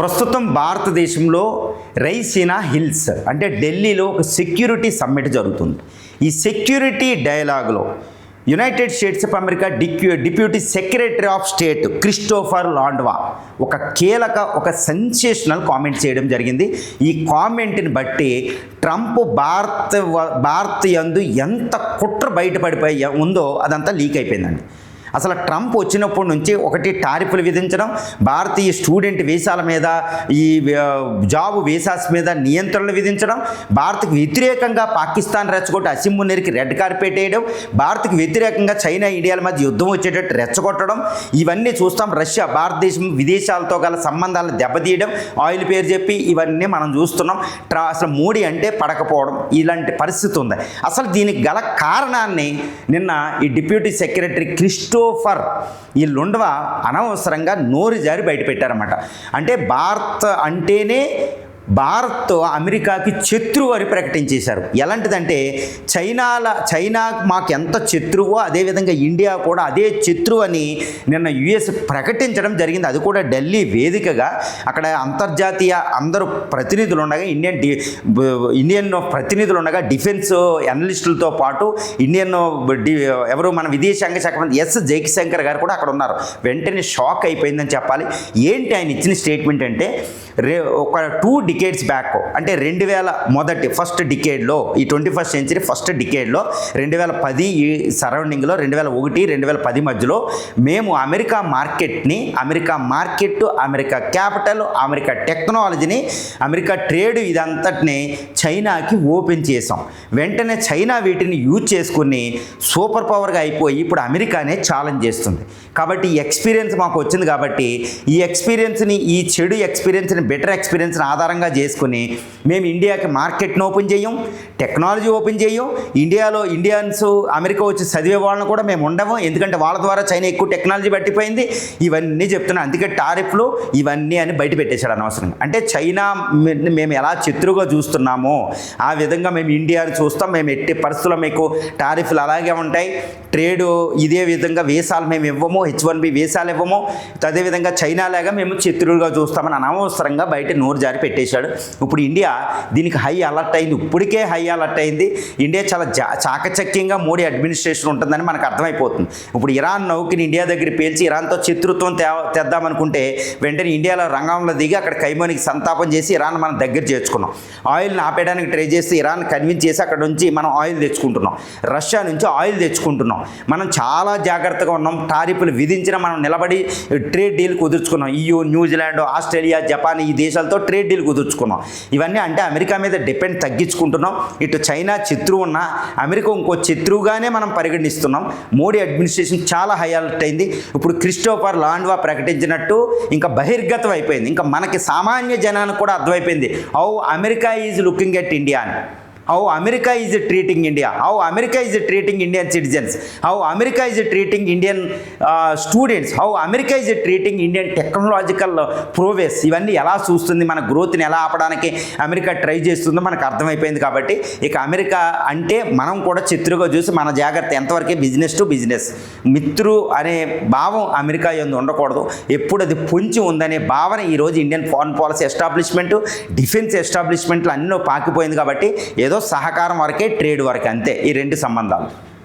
ప్రస్తుతం భారతదేశంలో రైసీనా హిల్స్ అంటే ఢిల్లీలో ఒక సెక్యూరిటీ సమ్మిట్ జరుగుతుంది. ఈ సెక్యూరిటీ డైలాగ్లో United States of America deputy secretary of state Christopher Landau ఒక సెన్సేషనల్ కామెంట్ చేయడం జరిగింది. ఈ కామెంట్ని బట్టి ట్రంప్ భారత్ యందు ఎంత కుట్ర బయటపడిపోయి ఉందో అదంతా లీక్ అయిపోయిందండి. అసలు ట్రంప్ వచ్చినప్పటి నుంచి ఒకటి టారిఫ్లు విధించడం, భారతీయ స్టూడెంట్ వీసాల మీద, ఈ జాబ్ వీసాస్ మీద నియంత్రణలు విధించడం, భారత్కి వ్యతిరేకంగా పాకిస్తాన్ రెచ్చగొట్టి అసిం మునీర్కి రెడ్ కార్పెట్ వేయడం, భారత్కి వ్యతిరేకంగా చైనా ఇండియాల మధ్య యుద్ధం వచ్చేటట్టు రెచ్చగొట్టడం, ఇవన్నీ చూస్తాం. రష్యా భారతదేశం విదేశాలతో గల సంబంధాలను దెబ్బతీయడం, ఆయిల్ పేరు చెప్పి ఇవన్నీ మనం చూస్తున్నాం. అసలు మోడీ అంటే పడకపోవడం, ఇలాంటి పరిస్థితి ఉంది. అసలు దీనికి గల కారణాన్ని నిన్న ఈ డిప్యూటీ సెక్రటరీ ఈ లుండ్వా అనవసరంగా నోరు జారి బయటపెట్టారన్నమాట. అంటే భారత్ అమెరికాకి శత్రువు అని ప్రకటించేశారు. ఎలాంటిదంటే చైనా మాకు ఎంత శత్రువో అదేవిధంగా ఇండియా కూడా అదే శత్రువు అని నిన్న యుఎస్ ప్రకటించడం జరిగింది. అది కూడా ఢిల్లీ వేదికగా. అక్కడ అంతర్జాతీయ అందరూ ప్రతినిధులు ఉండగా, ఇండియన్ ప్రతినిధులు ఉండగా, డిఫెన్స్ అనలిస్టులతో పాటు మన విదేశాంగ శాఖ మంత్రి ఎస్ జైశంకర్ గారు కూడా అక్కడ ఉన్నారు. వెంటనే షాక్ అయిపోయిందని చెప్పాలి. ఏంటి ఆయన ఇచ్చిన స్టేట్మెంట్ అంటే, ఒక 2 డికేడ్స్ బ్యాక్ అంటే 2000 ఫస్ట్ డికేడ్లో, ఈ 21st సెంచరీ ఫస్ట్ డికేడ్లో 2010 ఈ సరౌండింగ్లో 2001, 2010 మధ్యలో మేము America market, America capital, America టెక్నాలజీని, అమెరికా ట్రేడ్ ఇదంతటిని చైనాకి ఓపెన్ చేసాం. వెంటనే చైనా వీటిని యూజ్ చేసుకుని సూపర్ పవర్గా అయిపోయి ఇప్పుడు అమెరికానే ఛాలెంజ్ చేస్తుంది. కాబట్టి ఈ ఎక్స్పీరియన్స్ మాకు వచ్చింది. కాబట్టి ఈ ఎక్స్పీరియన్స్ని, ఈ చెడు ఎక్స్పీరియన్స్ని బెటర్ ఎక్స్పీరియన్స్ని ఆధారంగా చేసుకుని మేము ఇండియాకి మార్కెట్ని ఓపెన్ చేయం, టెక్నాలజీ ఓపెన్ చేయం. ఇండియన్స్ అమెరికా వచ్చి చదివే వాళ్ళని కూడా మేము ఉండము, ఎందుకంటే వాళ్ళ ద్వారా చైనా ఎక్కువ టెక్నాలజీ పట్టిపోయింది. ఇవన్నీ చెప్తున్నాను. అందుకే టారిఫ్లు ఇవన్నీ అని బయట పెట్టేశాడు అనవసరంగా. అంటే చైనా మేము ఎలా శత్రువుగా చూస్తున్నామో ఆ విధంగా మేము ఇండియాని చూస్తాం. మేము ఎట్టి పరిస్థితుల్లో మీకు టారిఫ్లు అలాగే ఉంటాయి, ట్రేడు ఇదే విధంగా, వీసాలు మేము ఇవ్వము, H1B వీసాలు ఇవ్వము, అదేవిధంగా చైనా లాగా మేము శత్రువుగా చూస్తామని అనవసరంగా బయట నోరు జారి పెట్టేశాడు. ఇప్పుడు ఇండియా దీనికి హై అలర్ట్ అయింది. ఇప్పటికే హై అలర్ట్ అయింది. ఇండియా చాలా చాకచక్యంగా మోడీ అడ్మినిస్ట్రేషన్ ఉంటుందని మనకు అర్థమైపోతుంది. ఇప్పుడు ఇరాన్ నౌకిని ఇండియా దగ్గర పేల్చి ఇరాన్తో శత్రుత్వం తెద్దామనుకుంటే వెంటనే ఇండియాలో రంగంలో దిగి అక్కడ కైమోనికి సంతాపం చేసి ఇరాన్ మనం దగ్గర చేర్చుకున్నాం. ఆయిల్ని ఆపేయడానికి ట్రై చేస్తే ఇరాన్ కన్విన్స్ చేసి అక్కడ నుంచి మనం ఆయిల్ తెచ్చుకుంటున్నాం. రష్యా నుంచి ఆయిల్ తెచ్చుకుంటున్నాం. మనం చాలా జాగ్రత్తగా ఉన్నాం. టారిఫ్లు విధించిన మనం నిలబడి ట్రేడ్ డీల్ కుదుర్చుకున్నాం. EU, న్యూజిలాండ్, ఆస్ట్రేలియా, జపాన్ ఈ దేశాలతో ట్రేడ్ డీల్ కుదుర్చుకున్నాం. ఇవన్నీ అంటే అమెరికా మీద డిపెండ్ తగ్గించుకుంటున్నాం. ఇటు చైనా శత్రువు ఉన్న అమెరికా ఇంకో శత్రువుగానే మనం పరిగణిస్తున్నాం. మోడీ అడ్మినిస్ట్రేషన్ చాలా హై అలర్ట్ అయింది. ఇప్పుడు క్రిస్టోఫర్ లాండ్వా ప్రకటించినట్టు ఇంకా బహిర్గతం అయిపోయింది. ఇంకా మనకి సామాన్య జనానికి కూడా అర్థమైపోయింది how America is looking at India అని. How America is treating India, how America is treating Indian citizens, how America is treating Indian students, how America is treating Indian technological prowess. ఇవన్నీ ఎలా చూస్తుంది, మన గ్రోత్ని ఎలా ఆపడానికి అమెరికా ట్రై చేస్తుందో మనకు అర్థమైపోయింది. కాబట్టి ఇక అమెరికా అంటే మనం కూడా శత్రువుగా చూసి మన జాగ్రత్త ఎంతవరకే బిజినెస్ టు బిజినెస్. మిత్రు అనే భావం అమెరికా యందు ఉండకూడదు. ఎప్పుడు అది పొంచి ఉందనే భావన ఈరోజు Indian foreign policy establishment, defence ఎస్టాబ్లిష్మెంట్లు అన్నీ పాకిపోయింది. కాబట్టి ఏదో సహకారం వరకే, ట్రేడ్ వరకే, అంతే ఈ 2 సంబంధాలు.